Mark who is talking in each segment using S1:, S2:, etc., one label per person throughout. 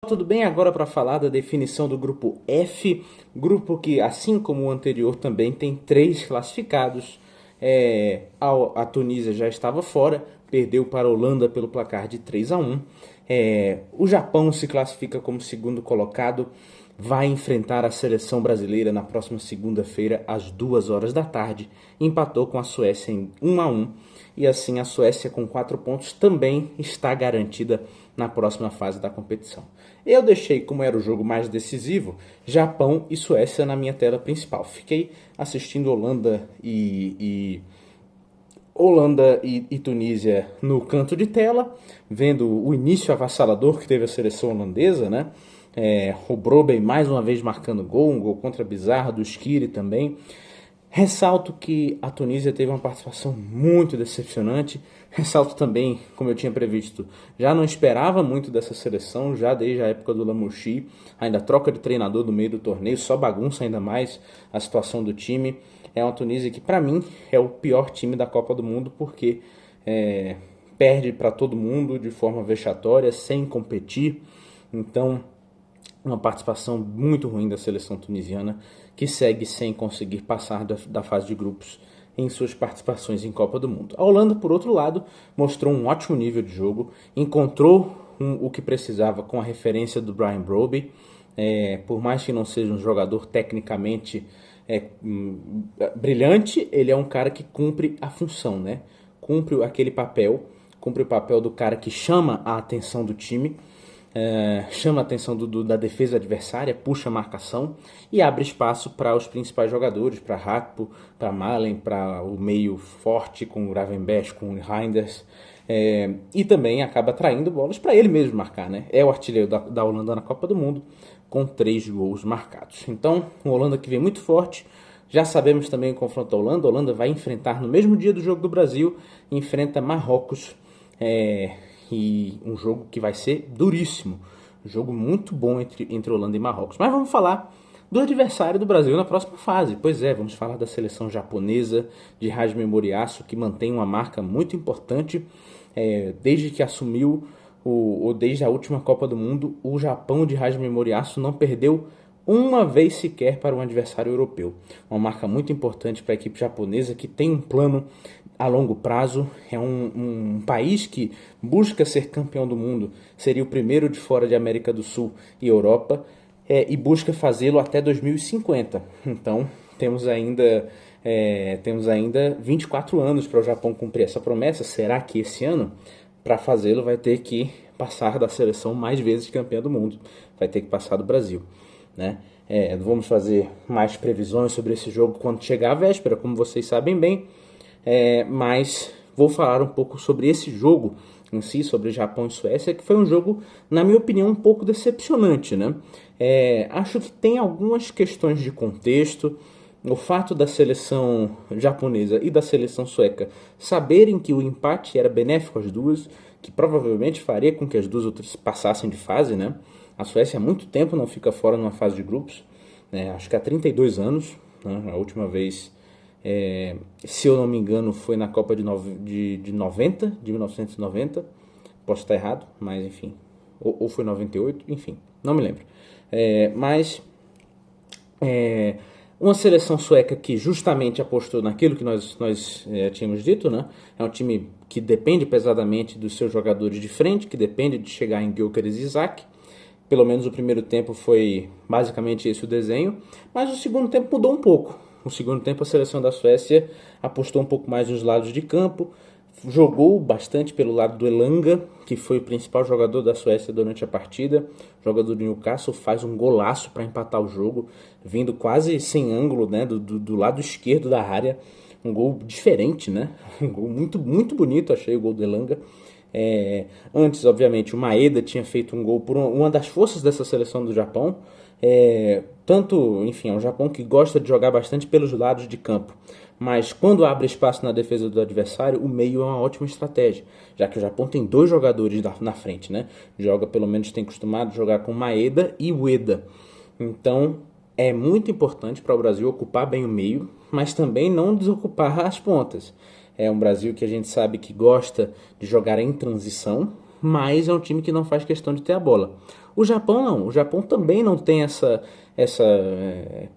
S1: Tudo bem? Agora para falar da definição do grupo F, grupo que, assim como o anterior, também tem três classificados. A Tunísia já estava fora, perdeu para a Holanda pelo placar de 3-1. O Japão se classifica como segundo colocado, vai enfrentar a seleção brasileira na próxima segunda-feira às 2 horas da tarde. Empatou com a Suécia em 1-1 e assim a Suécia com 4 pontos também está garantida na próxima fase da competição. Eu deixei, como era o jogo mais decisivo, Japão e Suécia na minha tela principal. Fiquei assistindo Holanda e Tunísia no canto de tela, vendo o início avassalador que teve a seleção holandesa, né? O Brobbey mais uma vez marcando gol, um gol contra Bizarro, do Shaqiri também. Ressalto que a Tunísia teve uma participação muito decepcionante. Ressalto também, como eu tinha previsto, já não esperava muito dessa seleção, já desde a época do Lamouchi. Ainda troca de treinador no meio do torneio, só bagunça ainda mais a situação do time. É uma Tunísia que, para mim, é o pior time da Copa do Mundo, porque perde para todo mundo de forma vexatória, sem competir. Então, uma participação muito ruim da seleção tunisiana, que segue sem conseguir passar da fase de grupos em suas participações em Copa do Mundo. A Holanda, por outro lado, mostrou um ótimo nível de jogo, encontrou o que precisava com a referência do Brian Brobbey. Por mais que não seja um jogador tecnicamente brilhante, ele é um cara que cumpre a função, né? Cumpre o papel do cara que chama a atenção do time, chama a atenção da defesa adversária, puxa a marcação e abre espaço para os principais jogadores, para Rakpo, para Malen, para o meio forte com o Gravenberch, com o Reinders, e também acaba traindo bolas para ele mesmo marcar, né? É o artilheiro da Holanda na Copa do Mundo, com 3 gols marcados. Então, uma Holanda que vem muito forte. Já sabemos também o confronto da Holanda. A Holanda vai enfrentar no mesmo dia do jogo do Brasil, enfrenta Marrocos, e um jogo que vai ser duríssimo. Um jogo muito bom entre Holanda e Marrocos. Mas vamos falar do adversário do Brasil na próxima fase. Pois é, vamos falar da seleção japonesa de Hajime Moriyasu, que mantém uma marca muito importante. Desde que assumiu, ou desde a última Copa do Mundo, o Japão de Hajime Moriyasu não perdeu uma vez sequer para um adversário europeu. Uma marca muito importante para a equipe japonesa, que tem um plano a longo prazo. É um país que busca ser campeão do mundo, seria o primeiro de fora de América do Sul e Europa, e busca fazê-lo até 2050. Então temos ainda 24 anos para o Japão cumprir essa promessa. Será que esse ano, para fazê-lo, vai ter que passar da seleção mais vezes campeã do mundo? Vai ter que passar do Brasil, né? Vamos fazer mais previsões sobre esse jogo quando chegar a véspera, como vocês sabem bem. Mas vou falar um pouco sobre esse jogo em si, sobre Japão e Suécia, que foi um jogo, na minha opinião, um pouco decepcionante, né? Acho que tem algumas questões de contexto. O fato da seleção japonesa e da seleção sueca saberem que o empate era benéfico às duas, que provavelmente faria com que as duas outras passassem de fase, né? A Suécia há muito tempo não fica fora numa fase de grupos, né? Acho que há 32 anos, né? A última vez, se eu não me engano, foi na Copa de 1990. Posso estar errado, mas enfim. Ou foi 98, enfim, não me lembro. Uma seleção sueca que justamente apostou naquilo que nós tínhamos dito, né? É um time que depende pesadamente dos seus jogadores de frente, que depende de chegar em Gyökeres e Isaac. Pelo menos o primeiro tempo foi basicamente esse o desenho, mas o segundo tempo mudou um pouco. No segundo tempo a seleção da Suécia apostou um pouco mais nos lados de campo, jogou bastante pelo lado do Elanga, que foi o principal jogador da Suécia durante a partida. O jogador do Newcastle faz um golaço para empatar o jogo, vindo quase sem ângulo, né, do lado esquerdo da área. Um gol diferente, né? Um gol muito, muito bonito, achei o gol do Elanga. Antes, obviamente, o Maeda tinha feito um gol por uma das forças dessa seleção do Japão. Enfim, é um Japão que gosta de jogar bastante pelos lados de campo, mas quando abre espaço na defesa do adversário, o meio é uma ótima estratégia, já que o Japão tem 2 jogadores na frente, né? Pelo menos tem costumado jogar com Maeda e Ueda. Então é muito importante para o Brasil ocupar bem o meio, mas também não desocupar as pontas. É um Brasil que a gente sabe que gosta de jogar em transição, mas é um time que não faz questão de ter a bola. O Japão não, o Japão também não tem essa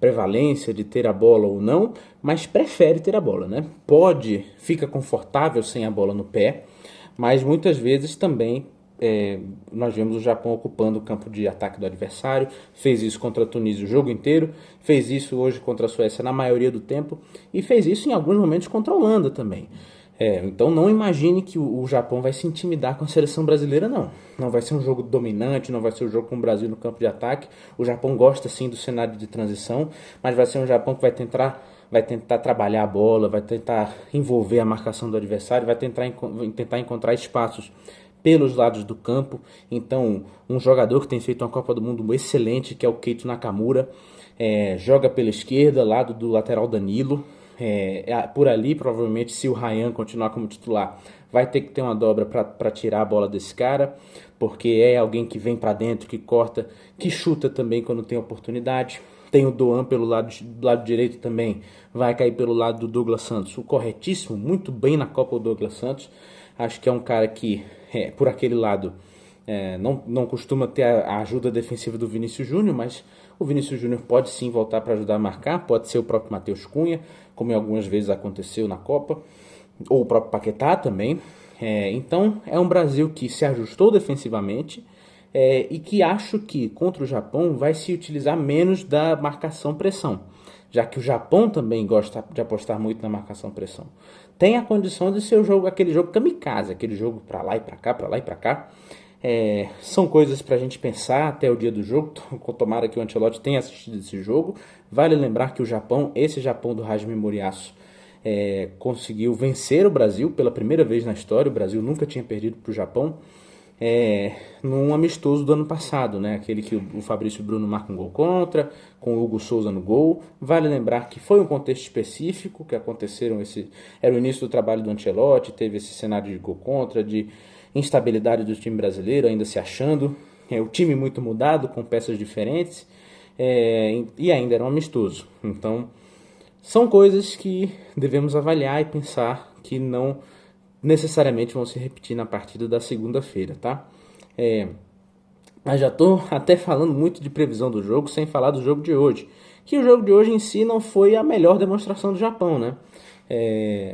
S1: prevalência de ter a bola ou não, mas prefere ter a bola, né? Pode, fica confortável sem a bola no pé, mas muitas vezes também nós vemos o Japão ocupando o campo de ataque do adversário, fez isso contra a Tunísia o jogo inteiro, fez isso hoje contra a Suécia na maioria do tempo, e fez isso em alguns momentos contra a Holanda também. Então não imagine que o Japão vai se intimidar com a seleção brasileira, não. Não vai ser um jogo dominante, não vai ser um jogo com o Brasil no campo de ataque. O Japão gosta sim do cenário de transição, mas vai ser um Japão que vai tentar trabalhar a bola, vai tentar envolver a marcação do adversário, vai tentar encontrar espaços pelos lados do campo. Então, um jogador que tem feito uma Copa do Mundo excelente, que é o Keito Nakamura, joga pela esquerda, lado do lateral Danilo. Por ali, provavelmente, se o Ryan continuar como titular, vai ter que ter uma dobra para tirar a bola desse cara, porque é alguém que vem para dentro, que corta, que chuta também quando tem oportunidade. Tem o Doan pelo do lado direito também, vai cair pelo lado do Douglas Santos, o corretíssimo, muito bem na Copa o Douglas Santos. Acho que é um cara que, por aquele lado, não costuma ter a ajuda defensiva do Vinícius Júnior, mas o Vinícius Júnior pode sim voltar para ajudar a marcar, pode ser o próprio Matheus Cunha, como algumas vezes aconteceu na Copa, ou o próprio Paquetá também. Então é um Brasil que se ajustou defensivamente e que acho que contra o Japão vai se utilizar menos da marcação-pressão, já que o Japão também gosta de apostar muito na marcação-pressão. Tem a condição de ser aquele jogo kamikaze, aquele jogo para lá e para cá, para lá e para cá. São coisas para a gente pensar até o dia do jogo. Tomara que o Ancelotti tenha assistido esse jogo. Vale lembrar que o Japão, esse Japão do Hajime Moriyasu, conseguiu vencer o Brasil pela primeira vez na história. O Brasil nunca tinha perdido para o Japão num amistoso do ano passado, né? Aquele que o Fabrício Bruno marca um gol contra, com o Hugo Souza no gol. Vale lembrar que foi um contexto específico, que aconteceram era o início do trabalho do Ancelotti, teve esse cenário de gol contra, de instabilidade do time brasileiro, ainda se achando, o time muito mudado, com peças diferentes, e ainda era um amistoso. Então, são coisas que devemos avaliar e pensar que não necessariamente vão se repetir na partida da segunda-feira, tá? Mas já estou até falando muito de previsão do jogo, sem falar do jogo de hoje. Que o jogo de hoje em si não foi a melhor demonstração do Japão, né?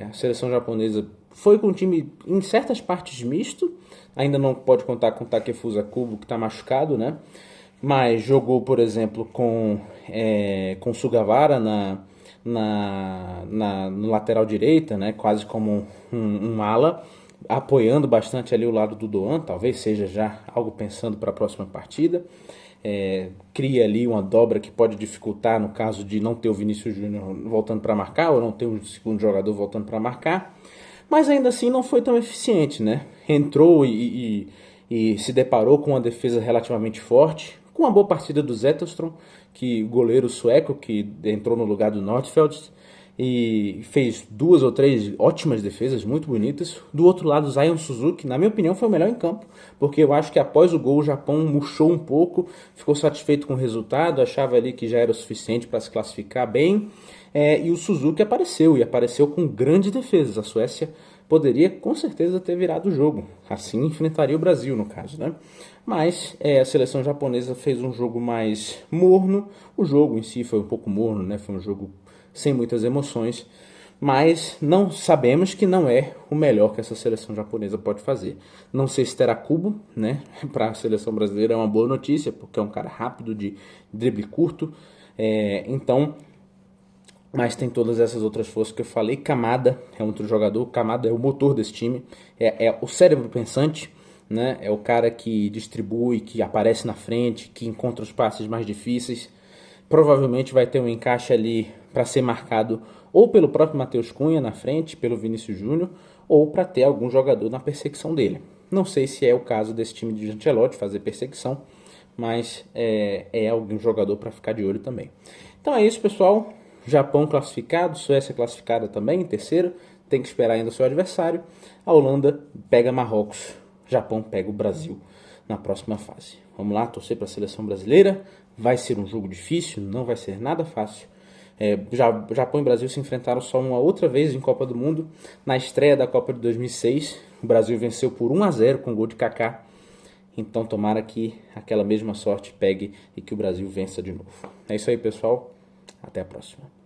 S1: A seleção japonesa foi com um time em certas partes misto, ainda não pode contar com o Takefusa Kubo, que está machucado, né? Mas jogou, por exemplo, com Sugawara no lateral direita, né? Quase como um ala, apoiando bastante ali o lado do Doan, talvez seja já algo pensando para a próxima partida. Cria ali uma dobra que pode dificultar no caso de não ter o Vinícius Júnior voltando para marcar, ou não ter um segundo jogador voltando para marcar. Mas ainda assim não foi tão eficiente, né? Entrou e se deparou com uma defesa relativamente forte, com uma boa partida do Zetterström, que goleiro sueco, que entrou no lugar do Nordfeldt, e fez 2 ou 3 ótimas defesas, muito bonitas. Do outro lado, Zion Suzuki, na minha opinião, foi o melhor em campo, porque eu acho que após o gol o Japão murchou um pouco, ficou satisfeito com o resultado, achava ali que já era o suficiente para se classificar bem, e o Suzuki apareceu, e apareceu com grandes defesas. A Suécia poderia com certeza ter virado o jogo, assim enfrentaria o Brasil no caso, né? Mas a seleção japonesa fez um jogo mais morno, o jogo em si foi um pouco morno, né? Foi um jogo sem muitas emoções, mas não sabemos que não é o melhor que essa seleção japonesa pode fazer. Não sei se terá Kubo, né? Para a seleção brasileira é uma boa notícia, porque é um cara rápido, de drible curto, mas tem todas essas outras forças que eu falei. Kamada é outro jogador, Kamada é o motor desse time, é o cérebro pensante, né? É o cara que distribui, que aparece na frente, que encontra os passes mais difíceis. Provavelmente vai ter um encaixe ali para ser marcado ou pelo próprio Matheus Cunha na frente, pelo Vinícius Júnior, ou para ter algum jogador na perseguição dele. Não sei se é o caso desse time de Ancelotti fazer perseguição, mas é algum jogador para ficar de olho também. Então é isso, pessoal. Japão classificado, Suécia classificada também em terceiro, tem que esperar ainda o seu adversário. A Holanda pega Marrocos, Japão pega o Brasil na próxima fase. Vamos lá, torcer para a seleção brasileira. Vai ser um jogo difícil, não vai ser nada fácil. Japão e Brasil se enfrentaram só uma outra vez em Copa do Mundo, na estreia da Copa de 2006. O Brasil venceu por 1-0 com gol de Kaká. Então tomara que aquela mesma sorte pegue e que o Brasil vença de novo. É isso aí, pessoal. Até a próxima.